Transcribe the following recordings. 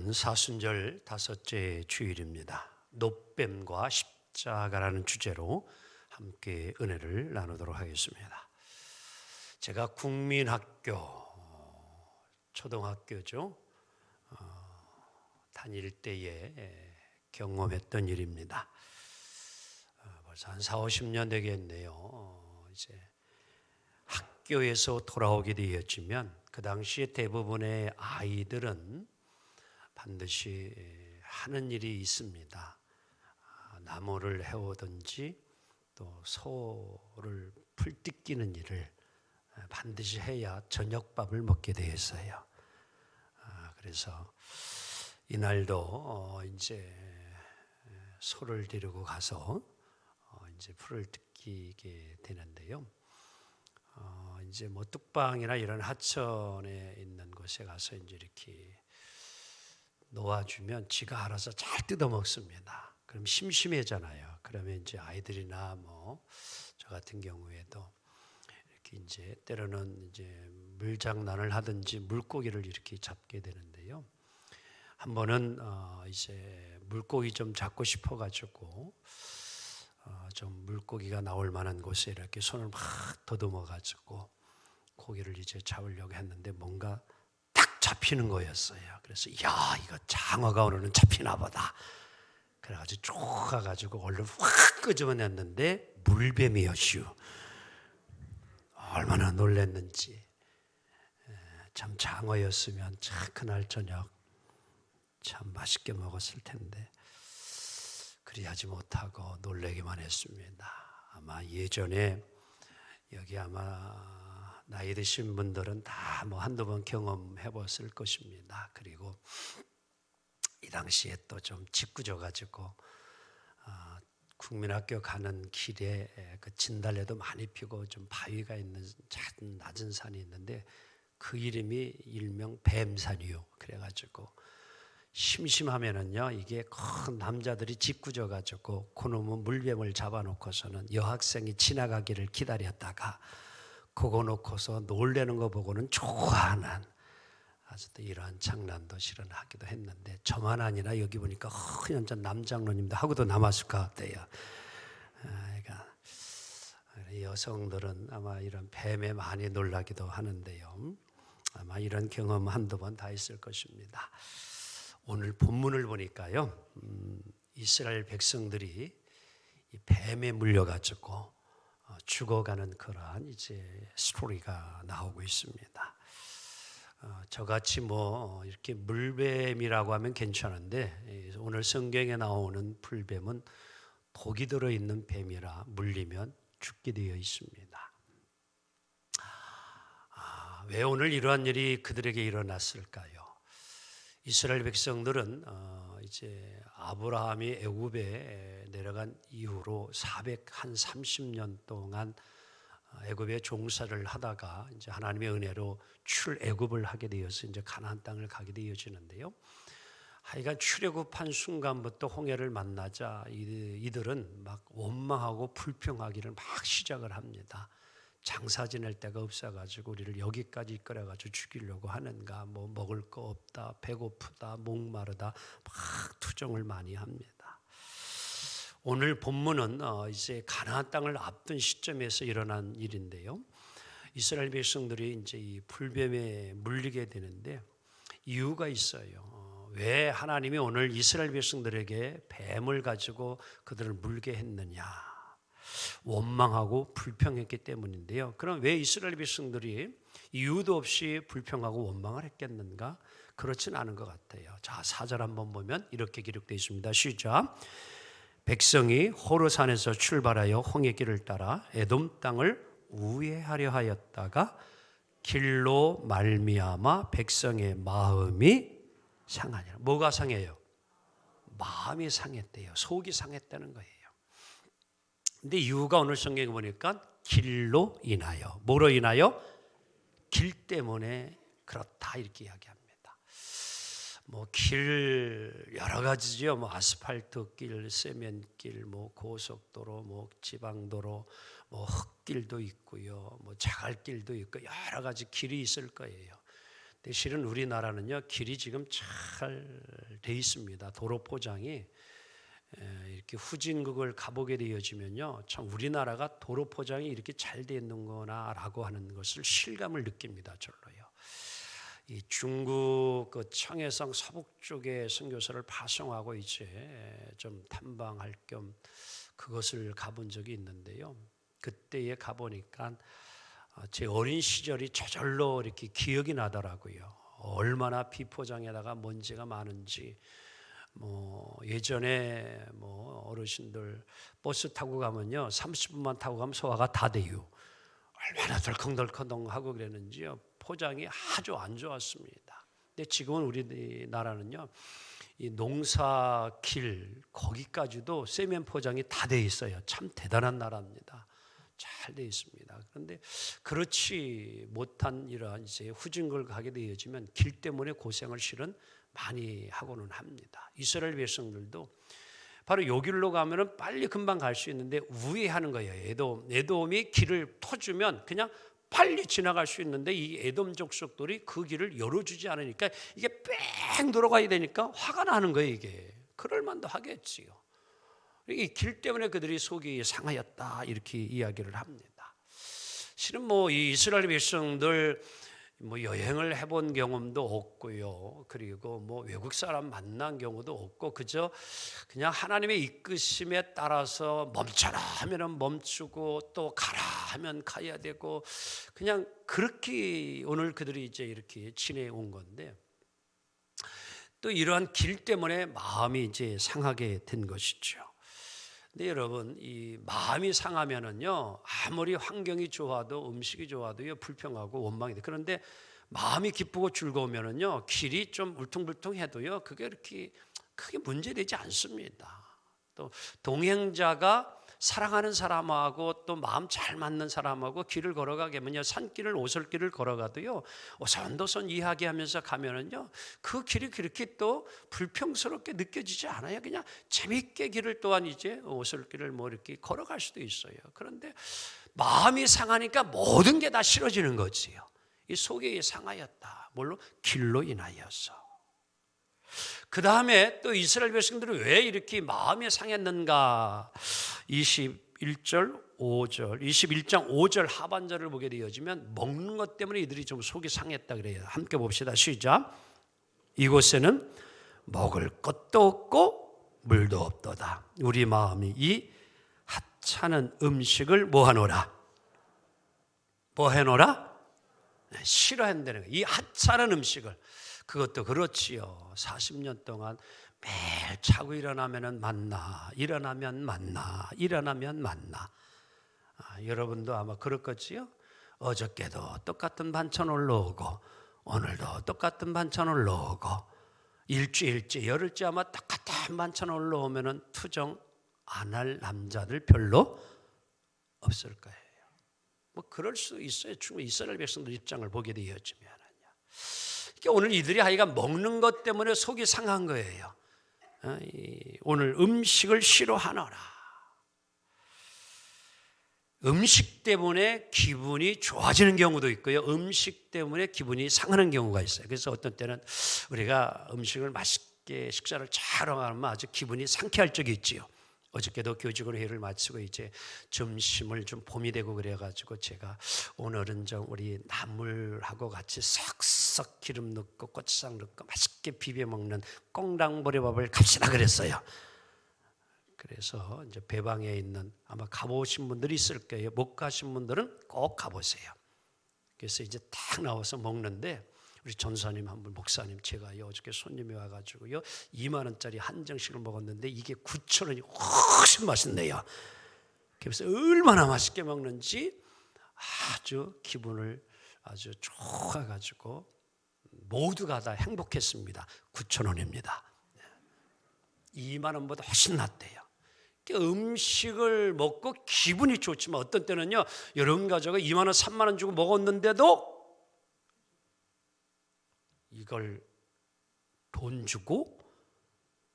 오늘은 사순절 다섯째 주일입니다. 노뱀과 십자가라는 주제로 함께 은혜를 나누도록 하겠습니다. 제가 국민학교, 초등학교죠. 다닐 때에 경험했던 일입니다. 벌써 한 40-50년 되겠네요. 이제 학교에서 돌아오게 되었지만 그 당시에 대부분의 아이들은 반드시 하는 일이 있습니다. 나무를 해오든지 또 소를 풀 뜯기는 일을 반드시 해야 저녁밥을 먹게 되었어요. 그래서 이날도 이제 소를 데리고 가서 이제 풀을 뜯기게 되는데요. 이제 뭐 뚝방이나 이런 하천에 있는 곳에 가서 이제 이렇게 놓아주면 지가 알아서 잘 뜯어 먹습니다. 그럼 심심해잖아요. 그러면 이제 아이들이나 뭐 저 같은 경우에도 이렇게 이제 때로는 이제 물장난을 하든지 물고기를 이렇게 잡게 되는데요. 한 번은 이제 물고기 좀 잡고 싶어가지고 좀 물고기가 나올 만한 곳에 이렇게 손을 막 더듬어 가지고 고기를 이제 잡으려고 했는데 뭔가 딱 잡히는 거였어요. 그래서 야, 이거 장어가 오늘은 잡히나 보다. 그래가지고 쭉 가가지고 얼른 확 끄집어냈는데 물뱀이었슈. 얼마나 놀랐는지. 참 장어였으면 참 그날 저녁 참 맛있게 먹었을 텐데 그리하지 못하고 놀라기만 했습니다. 아마 예전에 여기 아마 나이 드신 분들은 다 뭐 한두 번 경험해 봤을 것입니다. 그리고 이 당시에 또 좀 짓궂어 가지고 국민학교 가는 길에 그 진달래도 많이 피고 좀 바위가 있는 작은 낮은 산이 있는데 그 이름이 일명 뱀산이요. 그래가지고 심심하면은요, 이게 큰 남자들이 짓궂어 가지고 그놈은 물뱀을 잡아놓고서는 여학생이 지나가기를 기다렸다가 그거 놓고서 놀래는 거 보고는 좋아하는 아주 또 이러한 장난도 실은 하기도 했는데 저만 아니라 여기 보니까 현재 남장로님도 하고도 남았을 것 같아요. 그러니까 여성들은 아마 이런 뱀에 많이 놀라기도 하는데요. 아마 이런 경험 한두 번 다 있을 것입니다. 오늘 본문을 보니까요, 이스라엘 백성들이 이 뱀에 물려가지고 죽어가는 그러한 이제 스토리가 나오고 있습니다. 저같이 뭐 이렇게 물뱀이라고 하면 괜찮은데 오늘 성경에 나오는 풀뱀은 독이 들어있는 뱀이라 물리면 죽게 되어 있습니다. 왜 오늘 이러한 일이 그들에게 일어났을까요? 이스라엘 백성들은 이제 아브라함이 애굽에 내려간 이후로 430년 동안 애굽에 종사를 하다가 이제 하나님의 은혜로 출애굽을 하게 되어서 이제 가나안 땅을 가게 되어지는데요. 하여간 출애굽한 순간부터 홍해를 만나자 이들은 막 원망하고 불평하기를 막 시작을 합니다. 장사 지낼 데가 없어가지고 우리를 여기까지 이끌어가지고 죽이려고 하는가, 뭐 먹을 거 없다, 배고프다, 목마르다, 막 투정을 많이 합니다. 오늘 본문은 이제 가나안 땅을 앞둔 시점에서 일어난 일인데요. 이스라엘 백성들이 이제 이 풀뱀에 물리게 되는데 이유가 있어요. 왜 하나님이 오늘 이스라엘 백성들에게 뱀을 가지고 그들을 물게 했느냐? 원망하고 불평했기 때문인데요. 그럼 왜 이스라엘 백성들이 이유도 없이 불평하고 원망을 했겠는가? 그렇진 않은 것 같아요. 자, 4절 한번 보면 이렇게 기록되어 있습니다. 시작. 백성이 호르산에서 출발하여 홍해길을 따라 에돔 땅을 우회하려 하였다가 길로 말미암아 백성의 마음이 상하니라. 뭐가 상해요? 마음이 상했대요. 속이 상했다는 거예요. 근데 이유가 오늘 성경에 보니까 길로 인하여, 뭐로 인하여? 길 때문에 그렇다 이렇게 이야기합니다. 뭐 길 여러 가지죠. 뭐 아스팔트 길, 세면길, 뭐 고속도로, 뭐 지방도로, 뭐 흙길도 있고요. 뭐 자갈길도 있고 여러 가지 길이 있을 거예요. 근데 실은 우리나라는요, 길이 지금 잘 돼 있습니다. 도로 포장이 이렇게 후진국을 가보게 되어지면요, 참 우리나라가 도로 포장이 이렇게 잘 돼 있는구나라고 하는 것을 실감을 느낍니다. 절로요. 이 중국 그 청해성 서북 쪽에 선교사를 파송하고 이제 좀 탐방할 겸 그것을 가본 적이 있는데요. 그때에 가보니까 제 어린 시절이 저절로 이렇게 기억이 나더라고요. 얼마나 비포장에다가 먼지가 많은지. 예전에 어르신들 버스 타고 가면요, 30분만 타고 가면 소화가 다 돼요. 얼마나 덜컹덜컹하고 그랬는지요. 포장이 아주 안 좋았습니다. 근데 지금은 우리나라는요, 이 농사길 거기까지도 세면 포장이 다 돼 있어요. 참 대단한 나라입니다. 잘 돼 있습니다. 그런데 그렇지 못한 이러한 이제 후진국을 가게 되어지면 길 때문에 고생을 실은 많이 하고는 합니다. 이스라엘 백성들도 바로 요 길로 가면은 빨리 금방 갈 수 있는데 우회하는 거예요. 에돔이 길을 터주면 그냥 빨리 지나갈 수 있는데 이 에돔 족속들이 그 길을 열어주지 않으니까 이게 뺑 돌아가야 되니까 화가 나는 거예요. 이게 그럴 만도 하겠지요. 이 길 때문에 그들이 속이 상하였다 이렇게 이야기를 합니다. 실은 이 이스라엘 백성들 여행을 해본 경험도 없고요. 그리고 외국 사람 만난 경우도 없고 그냥 하나님의 이끄심에 따라서 멈춰라 하면은 멈추고 또 가라 하면 가야 되고 그냥 그렇게 오늘 그들이 이제 이렇게 지내온 건데 또 이러한 길 때문에 마음이 이제 상하게 된 것이죠. 근데 여러분, 이 마음이 상하면은요, 아무리 환경이 좋아도 음식이 좋아도요, 불평하고 원망이 돼. 그런데 마음이 기쁘고 즐거우면은요, 길이 좀 울퉁불퉁해도요, 그게 이렇게 크게 문제되지 않습니다. 또 동행자가 사랑하는 사람하고 또 마음 잘 맞는 사람하고 길을 걸어가게 하면요, 산길을 오솔길을 걸어가도요, 오손도손 이야기하면서 가면은요, 그 길이 그렇게 또 불평스럽게 느껴지지 않아요. 그냥 재밌게 길을 또한 이제 오솔길을 이렇게 걸어갈 수도 있어요. 그런데 마음이 상하니까 모든 게 다 싫어지는 거지요. 이 속이 상하였다. 뭘로? 길로 인하여서. 그 다음에 또 이스라엘 백성들은 왜 이렇게 마음이 상했는가? 21절 5절 21장 5절 하반절을 보게 되어지면 먹는 것 때문에 이들이 좀 속이 상했다 그래요. 함께 봅시다. 시작. 이곳에는 먹을 것도 없고 물도 없도다. 우리 마음이 이 하찮은 음식을 뭐하노라? 뭐해노라? 싫어한다는 거예요. 이 하찮은 음식을. 그것도 그렇지요. 40년 동안 매일 자고 일어나면 만나, 일어나면 만나, 일어나면 만나. 여러분도 아마 그럴 거지요. 어저께도 똑같은 반찬 올라오고 오늘도 똑같은 반찬 올라오고 일주일째 열흘째 아마 똑같은 반찬 올라오면 투정 안 할 남자들 별로 없을 거예요. 그럴 수 있어요. 충분히 이스라엘 백성들 입장을 보게 되었지만. 오늘 이들이 하여간 먹는 것 때문에 속이 상한 거예요. 오늘 음식을 싫어하노라. 음식 때문에 기분이 좋아지는 경우도 있고요. 음식 때문에 기분이 상하는 경우가 있어요. 그래서 어떤 때는 우리가 음식을 맛있게 식사를 잘 하면 아주 기분이 상쾌할 적이 있지요. 어저께도 교직원 회의를 마치고 이제 점심을 좀 봄이 되고 그래가지고 제가 오늘은 좀 우리 나물하고 같이 싹싹 기름 넣고 고추장 넣고 맛있게 비벼 먹는 꽁당보리밥을 갑시다 그랬어요. 그래서 이제 배방에 있는 아마 가보신 분들이 있을 거예요. 못 가신 분들은 꼭 가보세요. 그래서 이제 딱 나와서 먹는데 우리 전사님 한 분, 목사님, 제가요 어저께 손님이 와가지고요 2만 원짜리 한정식을 먹었는데 이게 9,000원이 훨씬 맛있네요. 그래서 얼마나 맛있게 먹는지 아주 기분을 아주 좋아가지고 모두가 다 행복했습니다. 9,000원입니다. 2만 원보다 훨씬 낫대요. 음식을 먹고 기분이 좋지만 어떤 때는요 여러분 가족가 2만 원, 3만 원 주고 먹었는데도 이걸 돈 주고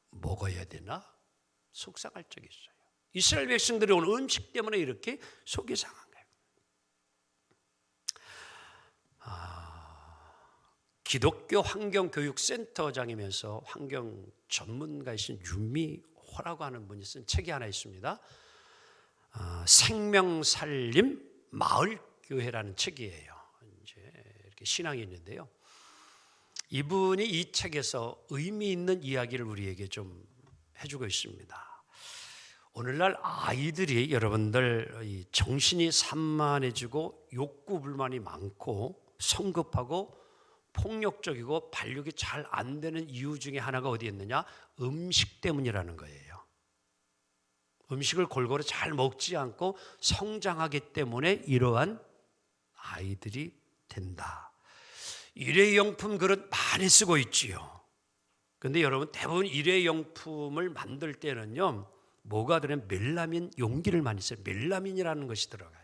먹어야 되나 속상할 적이 있어요. 이스라엘 백성들이 오늘 음식 때문에 이렇게 속이 상한 거예요. 기독교 환경교육센터장이면서 환경 전문가이신 유미호라고 하는 분이 쓴 책이 하나 있습니다. 생명살림 마을교회라는 책이에요. 이제 이렇게 신앙이 있는데요. 이분이 이 책에서 의미 있는 이야기를 우리에게 좀 해주고 있습니다. 오늘날 아이들이 여러분들 정신이 산만해지고 욕구 불만이 많고 성급하고 폭력적이고 발육이 잘 안 되는 이유 중에 하나가 어디 있느냐? 음식 때문이라는 거예요. 음식을 골고루 잘 먹지 않고 성장하기 때문에 이러한 아이들이 된다. 일회용품 그릇 많이 쓰고 있지요. 그런데 여러분 대부분 일회용품을 만들 때는요, 뭐가 들어가면 멜라민 용기를 많이 써요. 멜라민이라는 것이 들어가요.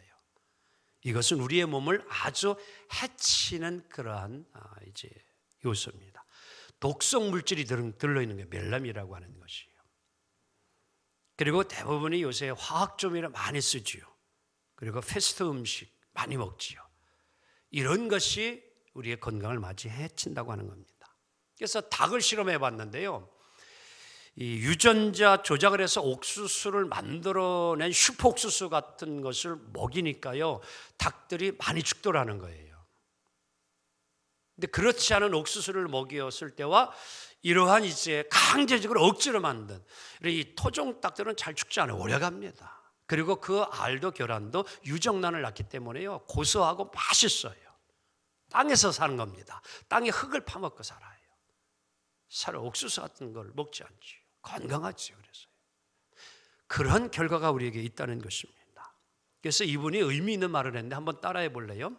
이것은 우리의 몸을 아주 해치는 그러한 이제 요소입니다. 독성 물질이 들어있는 게 멜라민이라고 하는 것이에요. 그리고 대부분이 요새 화학 조미료 많이 쓰지요. 그리고 패스트 음식 많이 먹지요. 이런 것이 우리의 건강을 마치 해친다고 하는 겁니다. 그래서 닭을 실험해 봤는데요. 이 유전자 조작을 해서 옥수수를 만들어낸 슈퍼 옥수수 같은 것을 먹이니까요, 닭들이 많이 죽더라는 거예요. 근데 그렇지 않은 옥수수를 먹였을 때와 이러한 이제 강제적으로 억지로 만든 이 토종 닭들은 잘 죽지 않아요. 오래 갑니다. 그리고 그 알도 계란도 유정란을 낳기 때문에요, 고소하고 맛있어요. 땅에서 사는 겁니다. 땅에 흙을 파먹고 살아요. 옥수수 같은 걸 먹지 않지요. 건강하지요. 그래서 그런 결과가 우리에게 있다는 것입니다. 그래서 이분이 의미 있는 말을 했는데 한번 따라해 볼래요?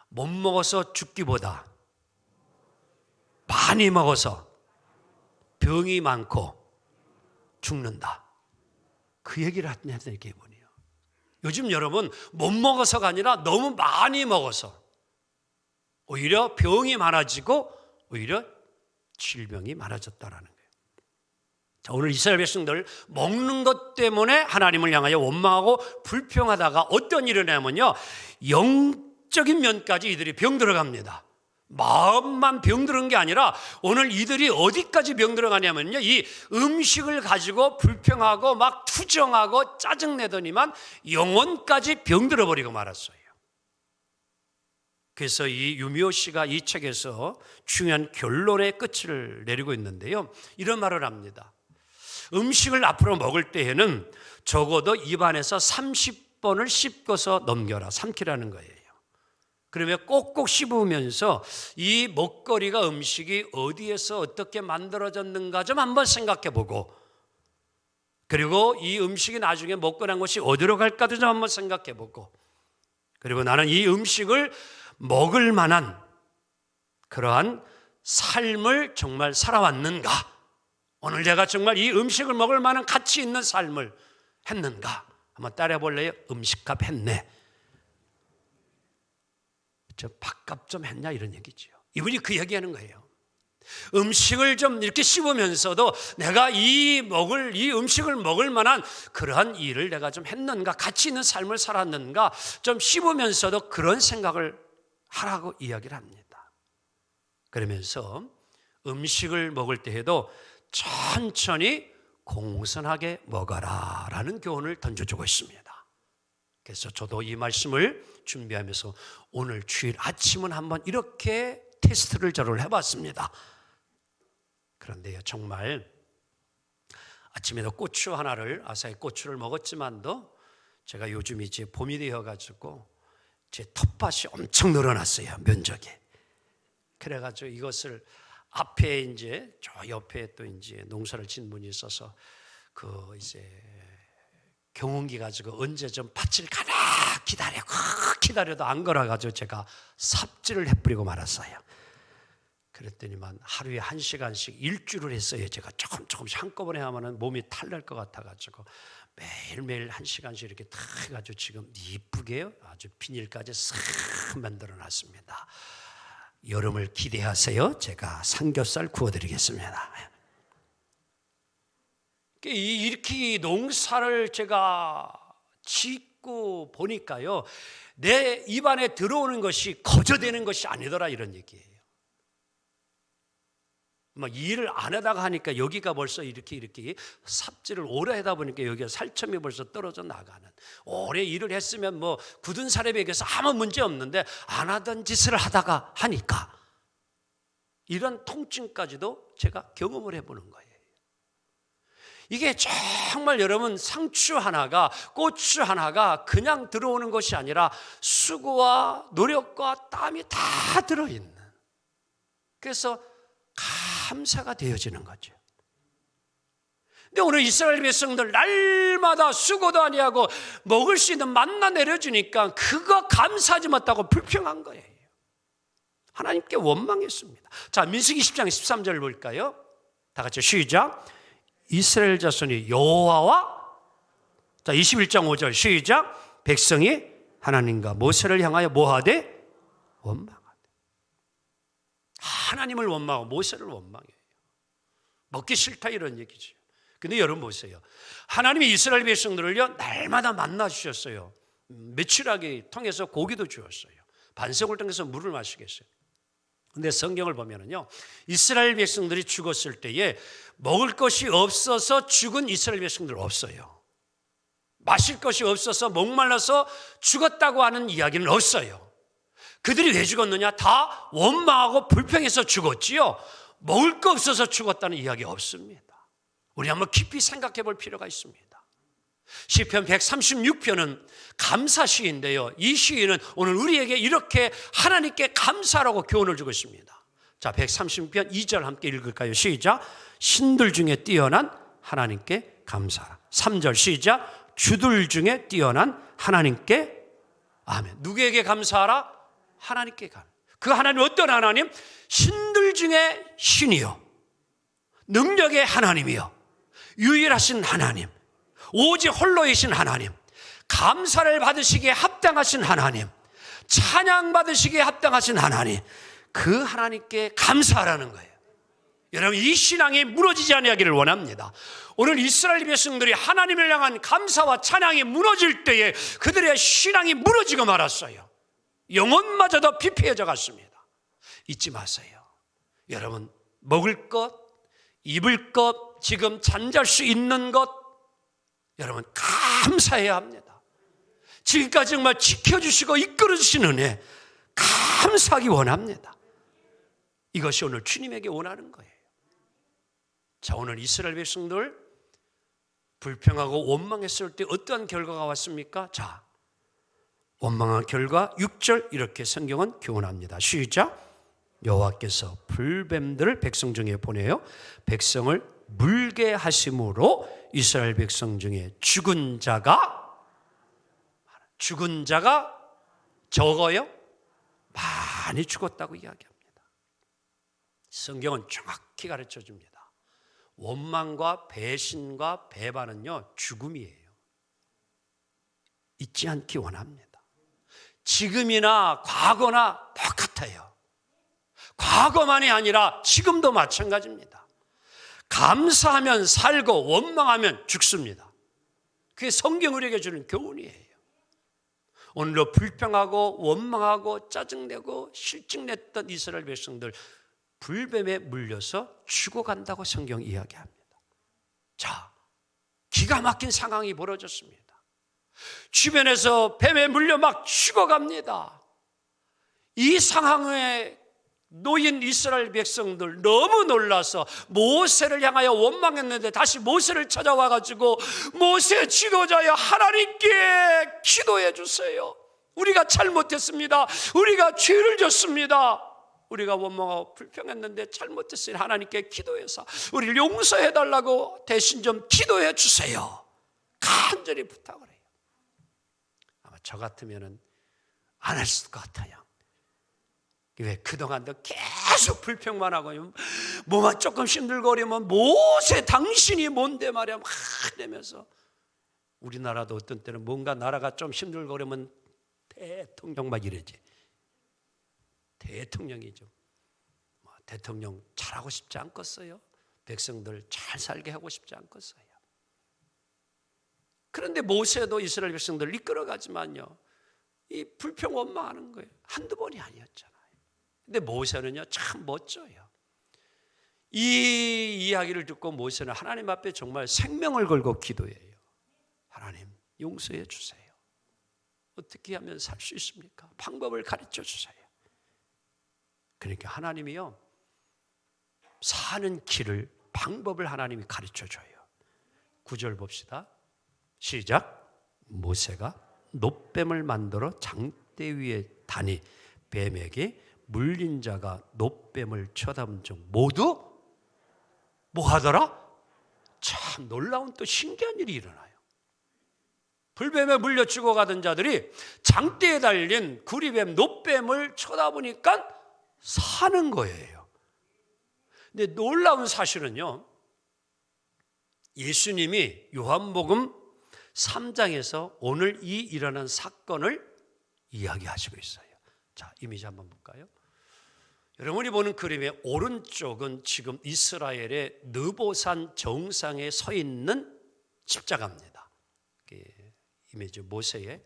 못 먹어서 죽기보다 많이 먹어서 병이 많고 죽는다. 그 얘기를 했던 게 이분이에요. 요즘 여러분 못 먹어서가 아니라 너무 많이 먹어서 오히려 병이 많아지고 오히려 질병이 많아졌다라는 거예요. 자, 오늘 이스라엘 백성들 먹는 것 때문에 하나님을 향하여 원망하고 불평하다가 어떤 일이 일어나면요, 영적인 면까지 이들이 병들어갑니다. 마음만 병들은 게 아니라 오늘 이들이 어디까지 병들어가냐면요, 이 음식을 가지고 불평하고 막 투정하고 짜증내더니만 영혼까지 병들어버리고 말았어요. 그래서 이 유미호 씨가 이 책에서 중요한 결론의 끝을 내리고 있는데요, 이런 말을 합니다. 음식을 앞으로 먹을 때에는 적어도 입안에서 30번을 씹고서 넘겨라, 삼키라는 거예요. 그러면 꼭꼭 씹으면서 이 먹거리가, 음식이 어디에서 어떻게 만들어졌는가 좀 한번 생각해 보고, 그리고 이 음식이 나중에 먹고 난 것이 어디로 갈까도 좀 한번 생각해 보고, 그리고 나는 이 음식을 먹을 만한 그러한 삶을 정말 살아왔는가, 오늘 내가 정말 이 음식을 먹을 만한 가치 있는 삶을 했는가 한번 따라해 볼래요? 음식값 했네, 저 밥값 좀 했냐, 이런 얘기죠. 이분이 그 얘기하는 거예요. 음식을 좀 이렇게 씹으면서도 내가 이 음식을 먹을 만한 그러한 일을 내가 좀 했는가, 가치 있는 삶을 살았는가, 좀 씹으면서도 그런 생각을 하라고 이야기를 합니다. 그러면서 음식을 먹을 때에도 천천히 공손하게 먹어라 라는 교훈을 던져주고 있습니다. 그래서 저도 이 말씀을 준비하면서 오늘 주일 아침은 한번 이렇게 테스트를 저를 해봤습니다. 그런데요, 정말 아침에도 고추 하나를, 아사히 고추를 먹었지만도 제가 요즘 이제 봄이 되어가지고 제 텃밭이 엄청 늘어났어요, 면적이. 그래가지고 이것을 앞에 이제 저 옆에 또 이제 농사를 짓는 분이 있어서 그 이제 경운기 가지고 언제 좀 밭을 가라 기다려도 안 걸어가지고 제가 삽질을 해버리고 말았어요. 그랬더니만 하루에 1시간씩 일주를 했어요. 제가 조금씩 한꺼번에 하면은 몸이 탈날 것 같아가지고 매일매일 1시간씩 이렇게 탁 해가지고 지금 이쁘게 아주 비닐까지 싹 만들어놨습니다. 여름을 기대하세요. 제가 삼겹살 구워드리겠습니다. 이렇게 농사를 제가 짓고 보니까요, 내 입안에 들어오는 것이 거저되는 것이 아니더라, 이런 얘기예요. 막 일을 안 하다가 하니까 여기가 벌써 이렇게 삽질을 오래 하다 보니까 여기가 살점이 벌써 떨어져 나가는, 오래 일을 했으면 뭐 굳은 살에 비해서 아무 문제 없는데 안 하던 짓을 하다가 하니까 이런 통증까지도 제가 경험을 해보는 거예요. 이게 정말 여러분, 상추 하나가, 고추 하나가 그냥 들어오는 것이 아니라 수고와 노력과 땀이 다 들어있는, 그래서 감사가 되어지는 거죠. 근데 오늘 이스라엘 백성들 날마다 수고도 아니하고 먹을 수 있는 만나 내려주니까 그거 감사하지 못하고 불평한 거예요. 하나님께 원망했습니다. 자, 민수기 10장 13절 볼까요? 다 같이 시작. 이스라엘 자손이 여호와와, 자 21장 5절 시작. 백성이 하나님과 모세를 향하여 뭐하되? 원망하되. 하나님을 원망하고 모세를 원망해요. 먹기 싫다 이런 얘기죠. 근데 여러분 보세요. 하나님이 이스라엘 백성들을요 날마다 만나 주셨어요. 메추라기 통해서 고기도 주었어요. 반석을 통해서 물을 마시게 했어요. 근데 성경을 보면은요, 이스라엘 백성들이 죽었을 때에 먹을 것이 없어서 죽은 이스라엘 백성들 없어요. 마실 것이 없어서 목말라서 죽었다고 하는 이야기는 없어요. 그들이 왜 죽었느냐? 다 원망하고 불평해서 죽었지요. 먹을 거 없어서 죽었다는 이야기 없습니다. 우리 한번 깊이 생각해 볼 필요가 있습니다. 시편 136편은 감사 시인데요, 이 시인은 오늘 우리에게 이렇게 하나님께 감사라고 교훈을 주고 있습니다. 자, 136편 2절 함께 읽을까요? 시작. 신들 중에 뛰어난 하나님께 감사하라. 3절 시작. 주들 중에 뛰어난 하나님께, 아멘. 누구에게 감사하라? 하나님께 감사. 그 하나님 어떤 하나님? 신들 중에 신이요, 능력의 하나님이요, 유일하신 하나님, 오직 홀로이신 하나님, 감사를 받으시기에 합당하신 하나님, 찬양 받으시기에 합당하신 하나님, 그 하나님께 감사하라는 거예요. 여러분, 이 신앙이 무너지지 아니하기를 원합니다. 오늘 이스라엘 백성들이 하나님을 향한 감사와 찬양이 무너질 때에 그들의 신앙이 무너지고 말았어요. 영혼마저도 피폐해져 갔습니다. 잊지 마세요. 여러분, 먹을 것, 입을 것, 지금 잠잘 수 있는 것, 여러분 감사해야 합니다. 지금까지 정말 지켜주시고 이끌어주신 은혜 감사하기 원합니다. 이것이 오늘 주님에게 원하는 거예요. 자, 오늘 이스라엘 백성들 불평하고 원망했을 때 어떠한 결과가 왔습니까? 자, 원망한 결과 6절 이렇게 성경은 교훈합니다. 시작. 여호와께서 불뱀들을 백성 중에 보내요 백성을 물게 하심으로 이스라엘 백성 중에 죽은 자가 적어요? 많이 죽었다고 이야기합니다. 성경은 정확히 가르쳐 줍니다. 원망과 배신과 배반은요 죽음이에요. 잊지 않기 원합니다. 지금이나 과거나 똑같아요. 과거만이 아니라 지금도 마찬가지입니다. 감사하면 살고 원망하면 죽습니다. 그게 성경 우리에게 주는 교훈이에요. 오늘도 불평하고 원망하고 짜증내고 실증냈던 이스라엘 백성들 불뱀에 물려서 죽어간다고 성경 이야기합니다. 자, 기가 막힌 상황이 벌어졌습니다. 주변에서 뱀에 물려 막 죽어갑니다. 이 상황에 놓인 이스라엘 백성들 너무 놀라서 모세를 향하여 원망했는데 다시 모세를 찾아와가지고 모세 지도자여 하나님께 기도해 주세요. 우리가 잘못했습니다. 우리가 죄를 졌습니다. 우리가 원망하고 불평했는데 잘못했으니 하나님께 기도해서 우리를 용서해달라고 대신 좀 기도해 주세요. 간절히 부탁을 해요. 아마 저 같으면 안 했을 것 같아요. 왜 그동안도 계속 불평만 하고 뭐만 조금 힘들거리면 모세 당신이 뭔데 말이야 막 이러면서 우리나라도 어떤 때는 뭔가 나라가 좀 힘들거리면 대통령 막 이러지. 대통령이죠. 대통령 잘하고 싶지 않겠어요? 백성들 잘 살게 하고 싶지 않겠어요? 그런데 모세도 이스라엘 백성들을 이끌어가지만요 이 불평 원망하는 거예요. 한두 번이 아니었잖아요. 근데 모세는요 참 멋져요. 이 이야기를 듣고 모세는 하나님 앞에 정말 생명을 걸고 기도해요. 하나님 용서해 주세요. 어떻게 하면 살 수 있습니까? 방법을 가르쳐 주세요. 그러니까 하나님이요, 사는 길을, 방법을 하나님이 가르쳐 줘요. 9절 봅시다. 시작. 모세가 놋뱀을 만들어 장대 위에 다니 뱀에게 물린 자가 놋뱀을 쳐다본 즉 모두 뭐 하더라? 참 놀라운 또 신기한 일이 일어나요. 불뱀에 물려 죽어가던 자들이 장대에 달린 구리뱀 놋뱀을 쳐다보니까 사는 거예요. 근데 놀라운 사실은요, 예수님이 요한복음 3장에서 오늘 이 일어난 사건을 이야기하시고 있어요. 자, 이미지 한번 볼까요? 여러분이 보는 그림의 오른쪽은 지금 이스라엘의 느보산 정상에 서 있는 십자가입니다. 이미지 모세의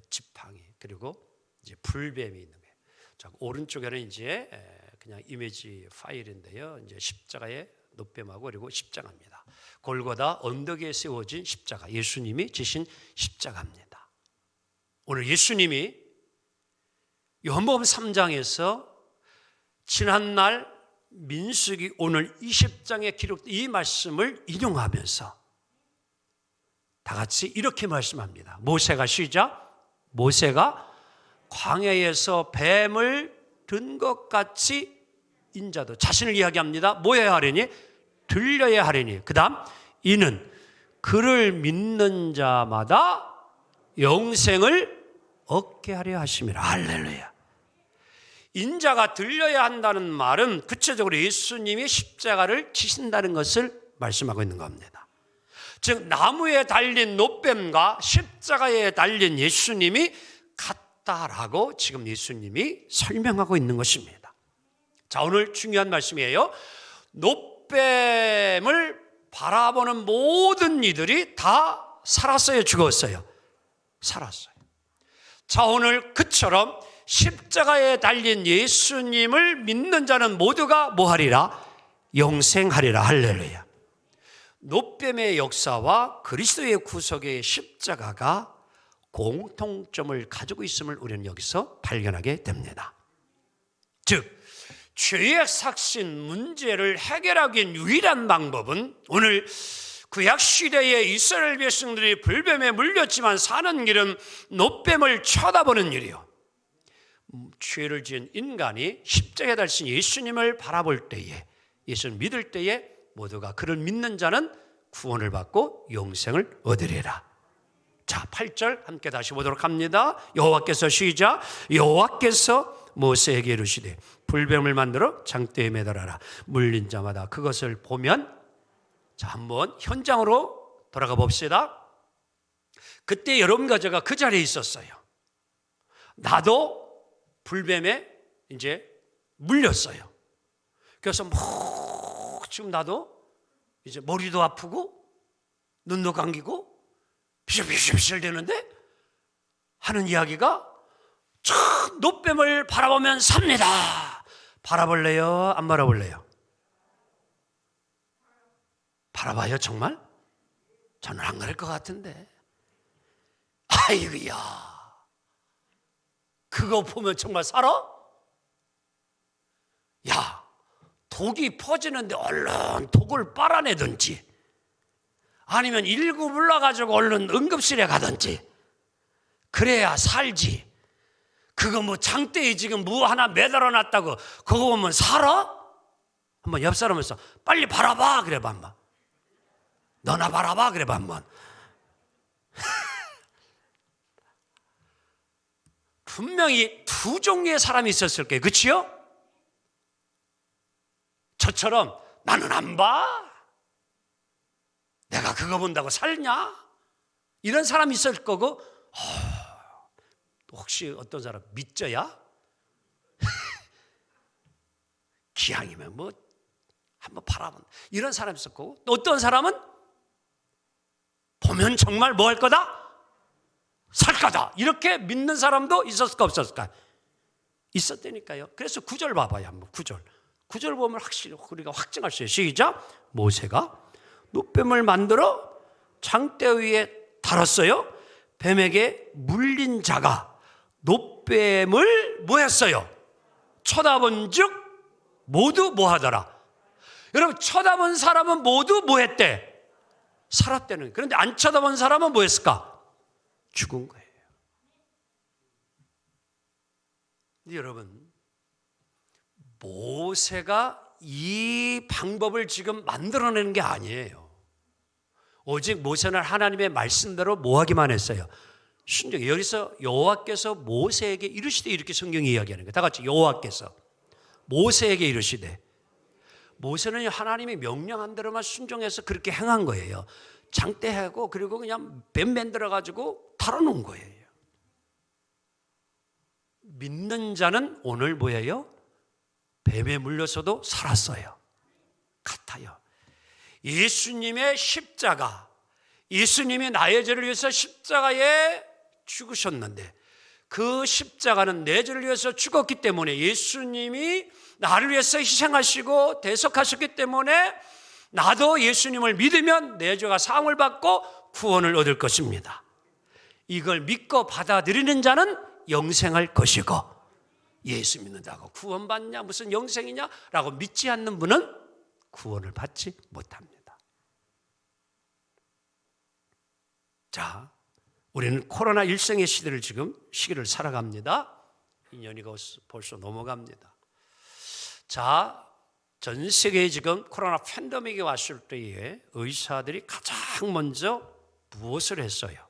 지팡이 그리고 이제 불뱀이 있는 거예요. 자, 오른쪽에는 이제 그냥 이미지 파일인데요. 이제 십자가의 놋뱀하고 그리고 십자가입니다. 골고다 언덕에 세워진 십자가, 예수님이 지신 십자가입니다. 오늘 예수님이 요한복음 3장에서 지난날 민수기 오늘 20장에 기록된 이 말씀을 인용하면서 다 같이 이렇게 말씀합니다. 모세가 시작. 모세가 광야에서 뱀을 든 것 같이 인자도 자신을 이야기합니다. 뭐 해야 하리니? 들려야 하리니. 그 다음 이는 그를 믿는 자마다 영생을 얻게 하려 하심이라. 할렐루야. 인자가 들려야 한다는 말은 구체적으로 예수님이 십자가를 지신다는 것을 말씀하고 있는 겁니다. 즉 나무에 달린 놋뱀과 십자가에 달린 예수님이 같다라고 지금 예수님이 설명하고 있는 것입니다. 자, 오늘 중요한 말씀이에요. 놋뱀을 바라보는 모든 이들이 다 살았어요, 죽었어요? 살았어요. 자, 오늘 그처럼 십자가에 달린 예수님을 믿는 자는 모두가 뭐하리라? 영생하리라. 할렐루야. 놋뱀의 역사와 그리스도의 구속의 십자가가 공통점을 가지고 있음을 우리는 여기서 발견하게 됩니다. 즉 죄의 삭신 문제를 해결하기 위한 유일한 방법은 오늘 구약시대의 이스라엘 백성들이 불뱀에 물렸지만 사는 길은 놋뱀을 쳐다보는 일이요, 죄를 지은 인간이 십자가에 달린 예수님을 바라볼 때에, 예수를 믿을 때에 모두가 그를 믿는 자는 구원을 받고 영생을 얻으리라. 자, 8절 함께 다시 보도록 합니다. 여호와께서 시작. 여호와께서 모세에게 이르시되 불뱀을 만들어 장대에 매달아라. 물린 자마다 그것을 보면, 자, 한번 현장으로 돌아가 봅시다. 그때 여러분과 제가 그 자리에 있었어요. 나도 불뱀에 이제 물렸어요. 그래서 지금 나도 이제 머리도 아프고 눈도 감기고 비실비실 되는데 하는 이야기가 참 놋뱀을 바라보면 삽니다. 바라볼래요? 안 바라볼래요? 바라봐요 정말? 저는 안 그럴 것 같은데. 아이고야, 그거 보면 정말 살아? 야, 독이 퍼지는데 얼른 독을 빨아내든지 아니면 119 불러가지고 얼른 응급실에 가든지 그래야 살지. 그거 뭐 장대에 지금 뭐 하나 매달아 놨다고 그거 보면 살아? 한번 옆 사람에서 빨리 바라봐 그래봐 한번. 너나 바라봐 그래봐 한번. 분명히 두 종류의 사람이 있었을 거예요. 그치요? 저처럼 나는 안 봐. 내가 그거 본다고 살냐? 이런 사람이 있을 거고, 혹시 어떤 사람 믿져야? 기왕이면 뭐 한번 바라본 이런 사람이 있을 거고, 또 어떤 사람은 보면 정말 뭐 할 거다? 살 거다. 이렇게 믿는 사람도 있었을까 없었을까? 있었다니까요. 그래서 9절 봐봐요 한번. 9절 구절 보면 확실히 우리가 확증할 수 있어요. 시작. 모세가 놋뱀을 만들어 장대 위에 달았어요. 뱀에게 물린 자가 놋뱀을 뭐 했어요? 쳐다본 즉 모두 뭐 하더라? 여러분, 쳐다본 사람은 모두 뭐 했대? 살았대는. 그런데 안 쳐다본 사람은 뭐 했을까? 죽은 거예요. 근데 여러분, 모세가 이 방법을 지금 만들어내는 게 아니에요. 오직 모세는 하나님의 말씀대로 뭐 하기만 했어요? 순종해. 여기서 여호와께서 모세에게 이르시되, 이렇게 성경이 이야기하는 거예요. 다 같이 여호와께서 모세에게 이르시되. 모세는 하나님이 명령한 대로만 순종해서 그렇게 행한 거예요. 장대하고 그리고 그냥 뱀 만들어가지고 달아놓은 거예요. 믿는 자는 오늘 뭐예요? 뱀에 물려서도 살았어요. 같아요. 예수님의 십자가, 예수님이 나의 죄를 위해서 십자가에 죽으셨는데 그 십자가는 내 죄를 위해서 죽었기 때문에, 예수님이 나를 위해서 희생하시고 대속하셨기 때문에 나도 예수님을 믿으면 내 죄가 사함을 받고 구원을 얻을 것입니다. 이걸 믿고 받아들이는 자는 영생할 것이고, 예수 믿는다고 구원받냐, 무슨 영생이냐 라고 믿지 않는 분은 구원을 받지 못합니다. 자, 우리는 코로나 일생의 시기를 살아갑니다. 2년이 벌써 넘어갑니다. 자, 전 세계에 지금 코로나 팬데믹이 왔을 때에 의사들이 가장 먼저 무엇을 했어요?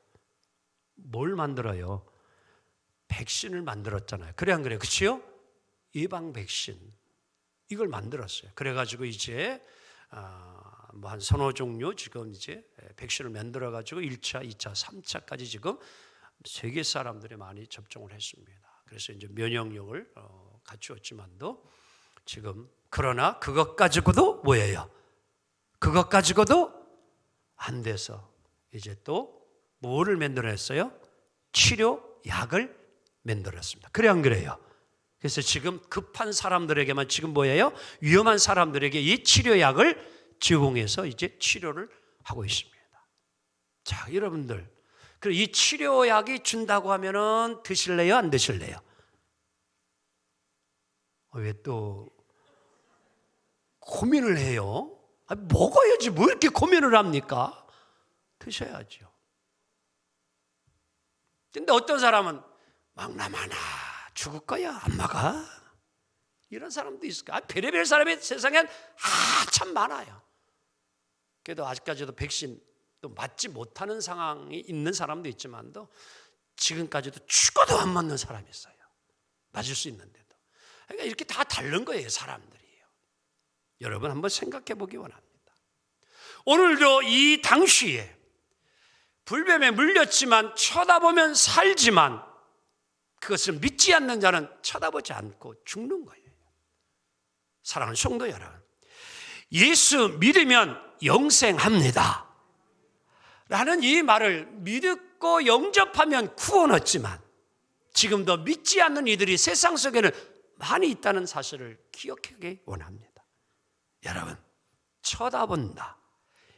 뭘 만들어요? 백신을 만들었잖아요. 그래 안 그래요? 그렇죠? 예방 백신 이걸 만들었어요. 그래가지고 이제 뭐 한 서너 종류 지금 이제 백신을 만들어 가지고 1차, 2차, 3차까지 지금 세계 사람들이 많이 접종을 했습니다. 그래서 이제 면역력을 갖추었지만도 지금, 그러나 그것 가지고도 뭐예요? 그것 가지고도 안 돼서 이제 또 뭐를 만들어냈어요? 치료약을 만들었습니다. 그래 안 그래요? 그래서 지금 급한 사람들에게만 지금 뭐예요? 위험한 사람들에게 이 치료약을 제공해서 이제 치료를 하고 있습니다. 자, 여러분들, 그럼 이 치료약이 준다고 하면은 드실래요? 안 드실래요? 왜 또 고민을 해요? 먹어야지 뭐 이렇게 고민을 합니까? 드셔야죠. 근데 어떤 사람은 막나마나 죽을 거야, 안 먹어. 이런 사람도 있을까? 별의별 사람이 세상엔 참 많아요. 그래도 아직까지도 백신 또 맞지 못하는 상황이 있는 사람도 있지만도 지금까지도 죽어도 안 맞는 사람이 있어요. 맞을 수 있는데도. 그러니까 이렇게 다 다른 거예요, 사람들이요. 여러분 한번 생각해 보기 원합니다. 오늘도 이 당시에 불뱀에 물렸지만 쳐다보면 살지만 그것을 믿지 않는 자는 쳐다보지 않고 죽는 거예요. 사랑하는 성도 여러분, 예수 믿으면 영생합니다 라는 이 말을 믿고 영접하면 구원 얻지만, 지금도 믿지 않는 이들이 세상 속에는 많이 있다는 사실을 기억하기 원합니다. 여러분, 쳐다본다,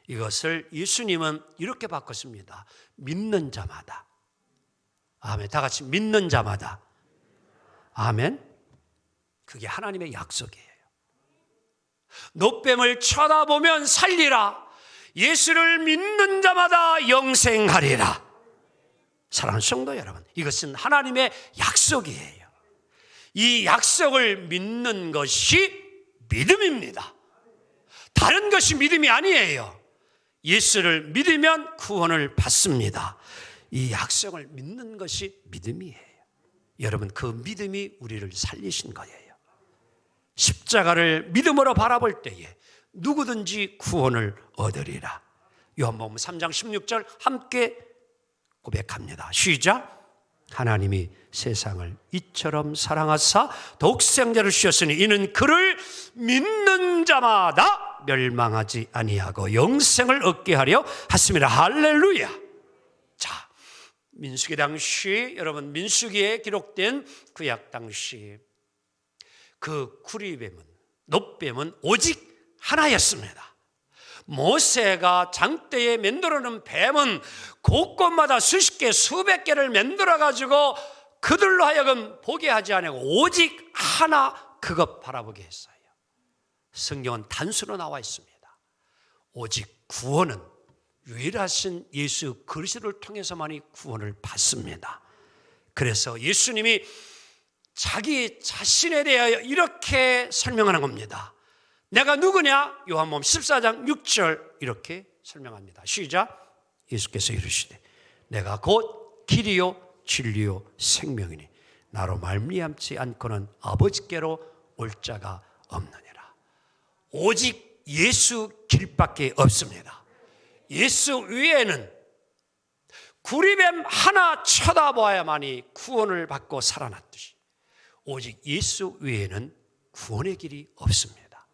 이것을 예수님은 이렇게 바꿨습니다. 믿는 자마다. 아멘. 다 같이 믿는 자마다. 아멘. 그게 하나님의 약속이에요. 놋뱀을 쳐다보면 살리라. 예수를 믿는 자마다 영생하리라. 사랑하는 성도 여러분, 이것은 하나님의 약속이에요. 이 약속을 믿는 것이 믿음입니다. 다른 것이 믿음이 아니에요. 예수를 믿으면 구원을 받습니다. 이 약속을 믿는 것이 믿음이에요. 여러분, 그 믿음이 우리를 살리신 거예요. 십자가를 믿음으로 바라볼 때에 누구든지 구원을 얻으리라. 요한복음 3장 16절 함께 고백합니다. 시작. 하나님이 세상을 이처럼 사랑하사 독생자를 주셨으니 이는 그를 믿는 자마다 멸망하지 아니하고 영생을 얻게 하려 하심이라. 할렐루야. 자, 민수기 당시, 여러분 민수기에 기록된 구약 당시 그 구리뱀은 노뱀은 오직 하나였습니다. 모세가 장대에 만들어 놓은 뱀은 곳곳마다 수십 개 수백 개를 만들어 가지고 그들로 하여금 보게 하지 않고 오직 하나 그것 바라보게 했어요. 성경은 단수로 나와 있습니다. 오직 구원은 유일하신 예수 그리스도를 통해서만이 구원을 받습니다. 그래서 예수님이 자기 자신에 대하여 이렇게 설명하는 겁니다. 내가 누구냐? 요한복음 14장 6절 이렇게 설명합니다. 시작. 예수께서 이르시되 내가 곧 길이요 진리요 생명이니 나로 말미암지 않고는 아버지께로 올 자가 없느니라. 오직 예수 길밖에 없습니다. 예수 외에는 구리뱀 하나 쳐다봐야만이 구원을 받고 살아났듯이 오직 예수 외에는 구원의 길이 없습니다.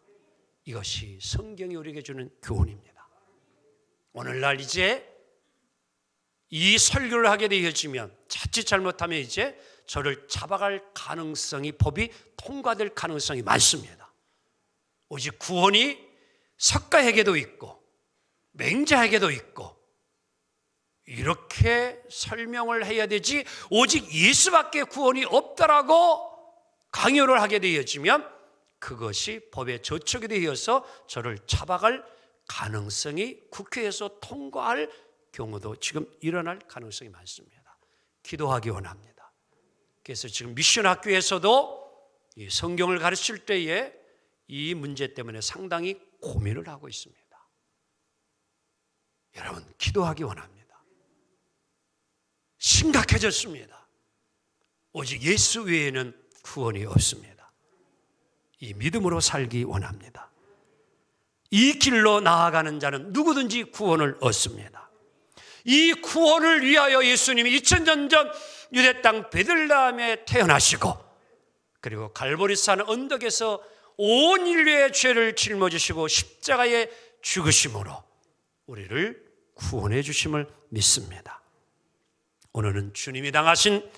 이것이 성경이 우리에게 주는 교훈입니다. 오늘날 이제 이 설교를 하게 되어지면 자칫 잘못하면 이제 저를 잡아갈 가능성이, 법이 통과될 가능성이 많습니다. 오직 구원이 석가에게도 있고 맹자에게도 있고 이렇게 설명을 해야 되지, 오직 예수밖에 구원이 없다라고 강요를 하게 되어지면 그것이 법의 저촉이 되어서 저를 잡아갈 가능성이, 국회에서 통과할 경우도 지금 일어날 가능성이 많습니다. 기도하기 원합니다. 그래서 지금 미션 학교에서도 이 성경을 가르칠 때에 이 문제 때문에 상당히 고민을 하고 있습니다. 여러분, 기도하기 원합니다. 심각해졌습니다. 오직 예수 외에는 구원이 없습니다. 이 믿음으로 살기 원합니다. 이 길로 나아가는 자는 누구든지 구원을 얻습니다. 이 구원을 위하여 예수님이 2000년 전 유대 땅 베들레헴에 태어나시고 그리고 갈보리산 언덕에서 온 인류의 죄를 짊어지시고 십자가에 죽으심으로 우리를 구원해 주심을 믿습니다. 오늘은 주님이 당하신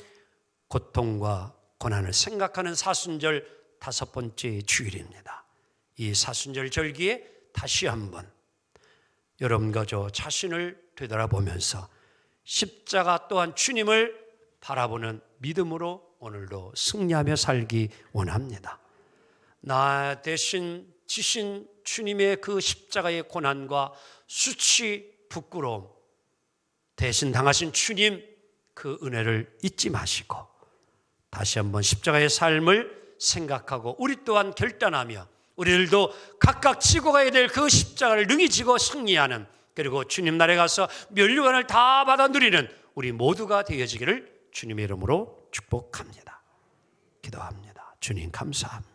고통과 고난을 생각하는 사순절 5번째 주일입니다. 이 사순절 절기에 다시 한번 여러분과 저 자신을 되돌아보면서 십자가 또한 주님을 바라보는 믿음으로 오늘도 승리하며 살기 원합니다. 나 대신 지신 주님의 그 십자가의 고난과 수치, 부끄러움, 대신 당하신 주님 그 은혜를 잊지 마시고 다시 한번 십자가의 삶을 생각하고 우리 또한 결단하며 우리들도 각각 지고 가야 될 그 십자가를 능히 지고 승리하는, 그리고 주님 나라에 가서 면류관을 다 받아 누리는 우리 모두가 되어지기를 주님의 이름으로 축복합니다. 기도합니다. 주님 감사합니다.